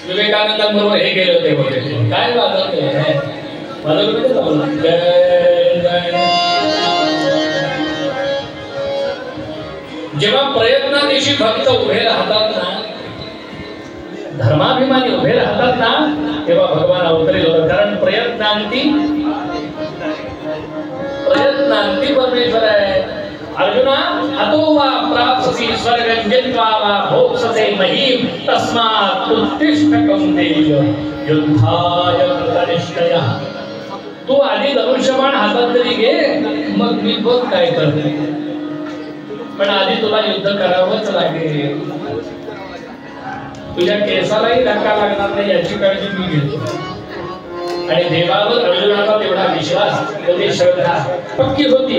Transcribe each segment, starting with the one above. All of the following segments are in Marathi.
विवेकानंदांबरोबर हे गेले होते वगैरे काय जेव्हा प्रयत्नादिशी भक्त उभे राहतात ना, धर्माभिमानी उभे राहतात ना, तेव्हा भगवान अवतरेल होतात. कारण प्रयत्नांती परमेश्वर आहे. अर्जुना अतो वा प्राप्स्यसि स्वर्गं जित्वा वा भोक्ष्यसे महीम् तस्मात् उत्तिष्ठ कौन्तेय युद्धाय कृतनिश्चयः. तू आधी धनुष्यबाण हातात तरी घे, मग मी बघ काय करते. पण आधी तुला युद्ध करावंच लागेल. तुझ्या केसालाही धक्का लागणार नाही याची काळजी मी घेतो. आणि देवावर अर्जुनाचा तेवढा विश्वास, तेवढी श्रद्धा पक्की होती.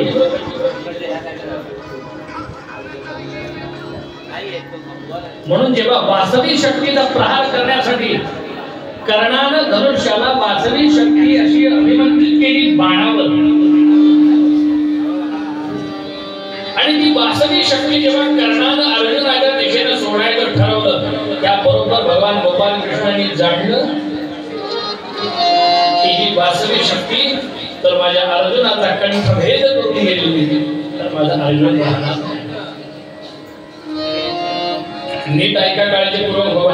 म्हणून जेव्हा वासवी शक्तीचा प्रहार करण्यासाठी कर्णानं धनुष्याला वासवी शक्ती अशी अभिमंत्रित केली बाणावर, आणि ती वासवी शक्ती जेव्हा कर्णानं अर्जुनाच्या दिशेने सोडायचं ठरवलं, त्याबरोबर भगवान गोपाल कृष्णांनी जाणलं की ही वासवी शक्ती तर माझ्या अर्जुनाचा कंठभेद करून गेली, तर माझा अर्जुन राहणार नाही. नीट ऐका, काळजीपूर्वक बाबा.